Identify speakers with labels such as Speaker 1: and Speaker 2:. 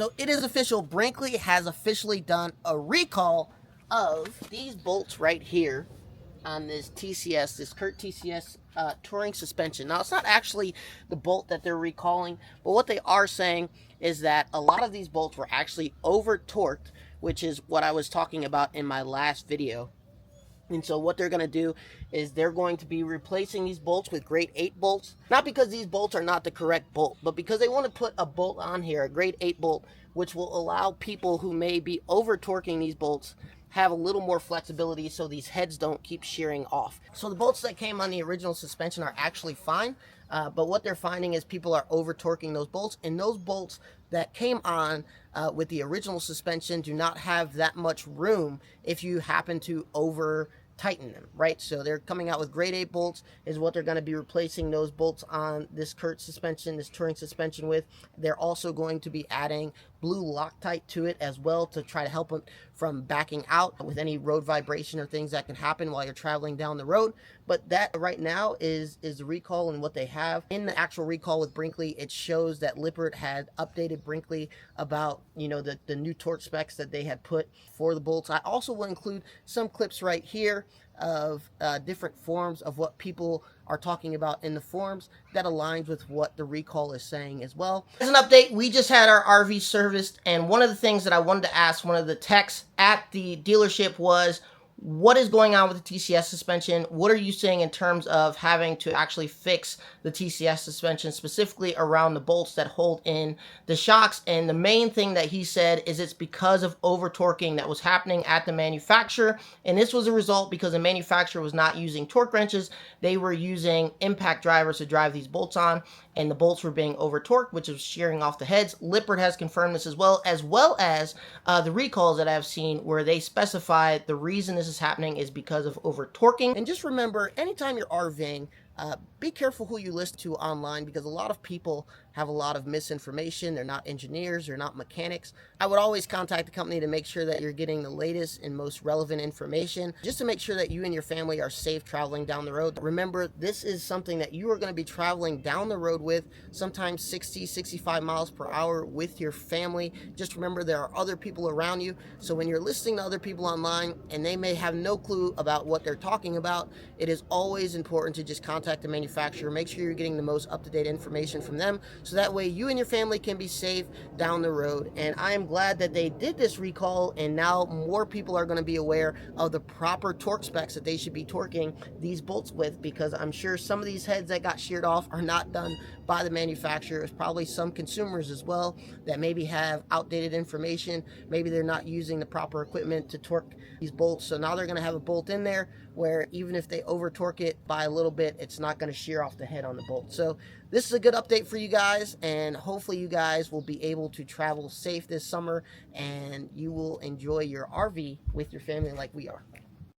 Speaker 1: So it is official, Brinkley has officially done a recall of these bolts right here on this TCS, this CURT TCS touring suspension. Now, it's not actually the bolt that they're recalling, but what they are saying is that a lot of these bolts were actually over torqued, which is what I was talking about in my last video. And so what they're going to do is they're going to be replacing these bolts with grade 8 bolts. Not because these bolts are not the correct bolt, but because they want to put a bolt on here, a grade 8 bolt, which will allow people who may be over torquing these bolts have a little more flexibility so these heads don't keep shearing off. So the bolts that came on the original suspension are actually fine, but what they're finding is people are over torquing those bolts, and those bolts that came on with the original suspension do not have that much room if you happen to over tighten them, right? So they're coming out with grade 8 bolts is what they're going to be replacing those bolts on this CURT suspension, this touring suspension with. They're also going to be adding blue Loctite to it as well to try to help them from backing out with any road vibration or things that can happen while you're traveling down the road. But that right now is the recall and what they have. In the actual recall with Brinkley, it shows that Lippert had updated Brinkley about, you know, the new torque specs that they had put for the bolts. I also will include some clips right here of different forms of what people are talking about in the forums that aligns with what the recall is saying as well. As an update, we just had our RV serviced, and one of the things that I wanted to ask one of the techs at the dealership was, what is going on with the TCS suspension? What are you seeing in terms of having to actually fix the TCS suspension, specifically around the bolts that hold in the shocks? And the main thing that he said is it's because of over torquing that was happening at the manufacturer. And this was a result because the manufacturer was not using torque wrenches. They were using impact drivers to drive these bolts on, and the bolts were being over torqued, which was shearing off the heads. Lippert has confirmed this as well as the recalls that I've seen where they specify the reason this is happening is because of over torquing. And just remember, anytime you're RVing, be careful who you listen to online, because a lot of people have a lot of misinformation. They're not engineers, they're not mechanics. I would always contact the company to make sure that you're getting the latest and most relevant information, just to make sure that you and your family are safe traveling down the road. Remember, this is something that you are going to be traveling down the road with, sometimes 60, 65 miles per hour with your family. Just remember, there are other people around you. So when you're listening to other people online and they may have no clue about what they're talking about, it is always important to just contact the manufacturer. Make sure you're getting the most up-to-date information from them, so that way you and your family can be safe down the road. And I am glad that they did this recall, and now more people are going to be aware of the proper torque specs that they should be torquing these bolts with, because I'm sure some of these heads that got sheared off are not done by the manufacturer. There's probably some consumers as well that maybe have outdated information. Maybe they're not using the proper equipment to torque these bolts, so now they're going to have a bolt in there where even if they over torque it by a little bit, it's not going to shear off the head on the bolt. So this is a good update for you guys, and hopefully you guys will be able to travel safe this summer and you will enjoy your RV with your family like we are.